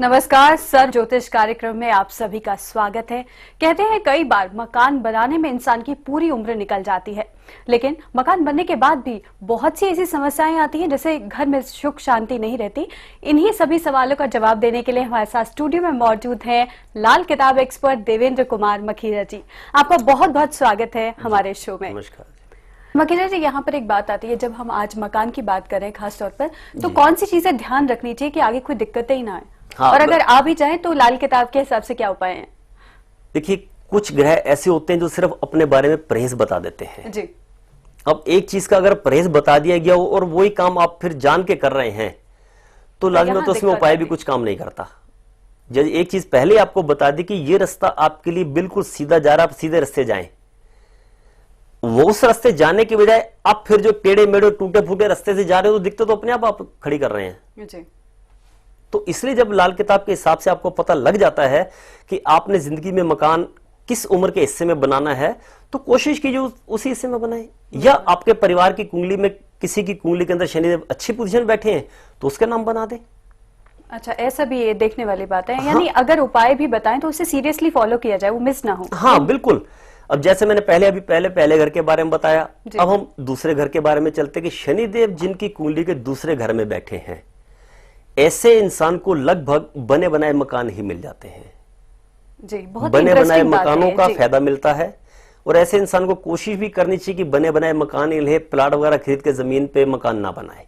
नमस्कार सर, ज्योतिष कार्यक्रम में आप सभी का स्वागत है। कहते हैं कई बार मकान बनाने में इंसान की पूरी उम्र निकल जाती है, लेकिन मकान बनने के बाद भी बहुत सी ऐसी समस्याएं आती हैं जैसे घर में सुख शांति नहीं रहती। इन्हीं सभी सवालों का जवाब देने के लिए हमारे साथ स्टूडियो में मौजूद हैं लाल किताब एक्सपर्ट देवेंद्र कुमार मखीरा जी। आपका बहुत बहुत स्वागत है हमारे शो में। नमस्कार मखीरा जी, यहाँ पर एक बात आती है, जब हम आज मकान की बात करें खास तौर पर, तो कौन सी चीजें ध्यान रखनी चाहिए कि आगे कोई दिक्कतें ही ना आए? हाँ, और अगर आ भी जाए तो लाल किताब के हिसाब से क्या उपाय हैं? देखिए, कुछ ग्रह ऐसे होते हैं जो सिर्फ अपने बारे में परहेज बता देते हैं जी। अब एक चीज का अगर परहेज बता दिया गया हो और वही काम आप फिर जान के कर रहे हैं तो लाजमी तो उसमें उपाय भी कुछ काम नहीं करता। जब एक चीज पहले आपको बता दी कि ये रास्ता आपके लिए बिल्कुल सीधा जा रहा, आप सीधे रास्ते जाएं, वो उस रास्ते जाने के बजाय आप फिर जो टेढ़े मेढ़े टूटे फूटे रास्ते से जा रहे हो तो दिक्कत तो अपने आप खड़ी कर रहे हैं। जी। तो इसलिए जब लाल किताब के हिसाब से आपको पता लग जाता है कि आपने जिंदगी में मकान किस उम्र के हिस्से में बनाना है, तो कोशिश कीजिए उसी हिस्से में बनाएं। या आपके परिवार की कुंडली में किसी की कुंडली के अंदर शनिदेव अच्छी पोजीशन बैठे हैं तो उसके नाम बना दें। अच्छा, ऐसा भी ये देखने वाली बात है। यानी अगर उपाय भी बताएं तो उसे सीरियसली फॉलो किया जाए, वो मिस ना हो। हाँ बिल्कुल। अब जैसे मैंने पहले घर के बारे में बताया, अब हम दूसरे घर के बारे में चलते कि शनिदेव जिनकी कुंडली के दूसरे घर में बैठे हैं, ऐसे इंसान को लगभग बने बनाए मकान ही मिल जाते हैं। जी, बहुत बने बनाए बात मकानों है, का फायदा मिलता है। और ऐसे इंसान को कोशिश भी करनी चाहिए कि बने बनाए मकान ही ले, प्लाट वगैरह खरीद के जमीन पे मकान ना बनाए।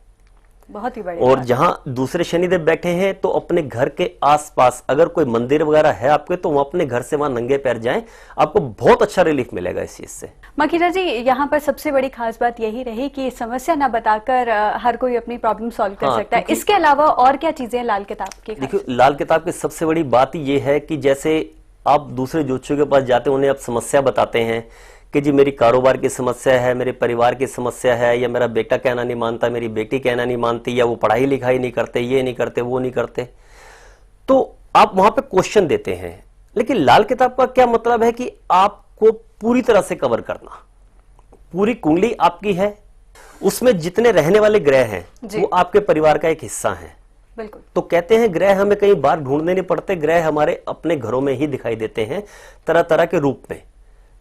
बहुत ही बड़ी और बात। जहां दूसरे शनिदेव बैठे हैं तो अपने घर के आसपास अगर कोई मंदिर वगैरह है आपके, तो वहां अपने घर से वहां नंगे पैर जाएं, आपको बहुत अच्छा रिलीफ मिलेगा इस चीज से। मखीरा जी, यहाँ पर सबसे बड़ी खास बात यही रही कि समस्या ना बताकर हर कोई अपनी प्रॉब्लम सॉल्व कर सकता है। इसके अलावा और क्या चीजें हैं लाल किताब की? देखिए, लाल किताब की सबसे बड़ी बात यह है कि जैसे आप दूसरे ज्योतिषियों के पास जाते हैं, उन्हें आप समस्या बताते हैं कि जी मेरी कारोबार की समस्या है, मेरे परिवार की समस्या है, या मेरा बेटा कहना नहीं मानता, मेरी बेटी कहना नहीं मानती, या वो पढ़ाई लिखाई नहीं करते, ये नहीं करते, वो नहीं करते, तो आप वहां पे क्वेश्चन देते हैं। लेकिन लाल किताब का क्या मतलब है कि आपको पूरी तरह से कवर करना। पूरी कुंडली आपकी है, उसमें जितने रहने वाले ग्रह हैं वो आपके परिवार का एक हिस्सा है। बिल्कुल। तो कहते हैं ग्रह हमें कई बार ढूंढने नहीं पड़ते, ग्रह हमारे अपने घरों में ही दिखाई देते हैं तरह तरह के रूप में।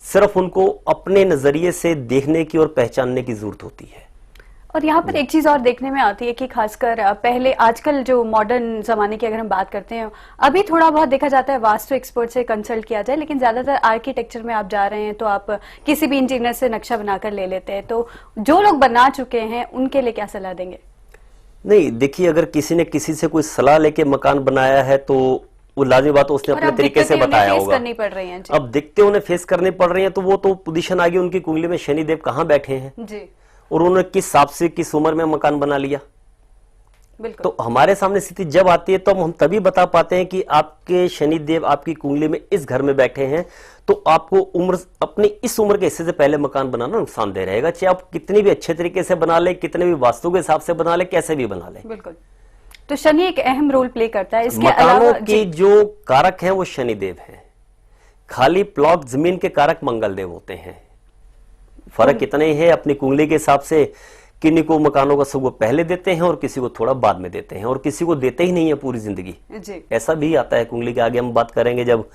सिर्फ उनको अपने नजरिए से देखने की और पहचानने की जरूरत होती है। और यहाँ पर एक चीज और देखने में आती है कि खासकर पहले आजकल जो मॉडर्न जमाने की अगर हम बात करते हैं, अभी थोड़ा बहुत देखा जाता है वास्तु एक्सपर्ट से कंसल्ट किया जाए, लेकिन ज्यादातर आर्किटेक्चर में आप जा रहे हैं तो आप किसी भी इंजीनियर से नक्शा बनाकर ले लेते हैं। तो जो लोग बना चुके हैं उनके लिए क्या सलाह देंगे? नहीं, देखिए, अगर किसी ने किसी से कोई सलाह लेके मकान बनाया है तो वो लाजमी बात है, उसने अपने तरीके से बताया होगा। करनी पड़ रही हैं। अब दिक्कतें उन्हें फेस करनी पड़ रही हैं, तो वो तो पोजीशन आ गई उनकी कुंडली में शनिदेव कहाँ बैठे हैं जी, और उन्होंने किस हिसाब से किस उम्र में मकान बना लिया। बिल्कुल। तो हमारे सामने स्थिति जब आती है तो हम तभी बता पाते हैं कि आपके शनिदेव आपकी कुंडली में इस घर में बैठे हैं, तो आपको उम्र अपनी इस उम्र के हिस्से से पहले मकान बनाना नुकसानदेह रहेगा, चाहे आप कितनी भी अच्छे तरीके से बना ले, कितने भी वास्तु के हिसाब से बना ले, कैसे भी बना ले। बिल्कुल। तो शनि एक अहम रोल प्ले करता है। इसके मकानों अलावा की जो कारक हैं वो शनिदेव हैं, खाली प्लॉट जमीन के कारक मंगलदेव होते हैं। फर्क इतना ही है अपनी कुंडली के हिसाब से, किन्हीं को मकानों का सुख पहले देते हैं और किसी को थोड़ा बाद में देते हैं, और किसी को देते ही नहीं है पूरी जिंदगी। ऐसा भी आता है कुंडली के, आगे हम बात करेंगे जब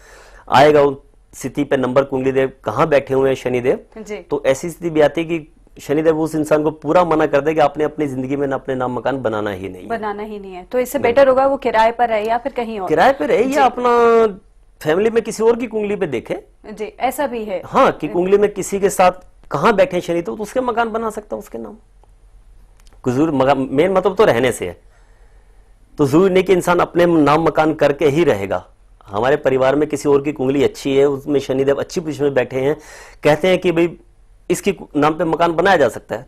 आएगा उन स्थिति पे नंबर कुंडली देव कहाँ बैठे हुए हैं शनिदेव। तो ऐसी स्थिति भी आती है कि शनिदेव उस इंसान को पूरा मना कर दे कि आपने अपनी जिंदगी में अपने नाम मकान बनाना ही नहीं है। तो इससे बेटर होगा वो किराए पर रहे या फिर कहीं और किराए पे रहे, या अपना फैमिली में किसी और की कुंडली पे देखे। जी, ऐसा भी है। हाँ, कि कुंडली में किसी के साथ कहाँ बैठे शनि तो उसके मकान बना सकता है उसके नाम। मेन मतलब तो रहने से है, तो जरूरी नहीं कि इंसान अपने नाम मकान करके ही रहेगा। हमारे परिवार में किसी और की कुंडली अच्छी है, उसमें शनिदेव अच्छी पोजीशन में बैठे हैं, कहते हैं कि भाई इसकी नाम पे मकान बनाया जा सकता है,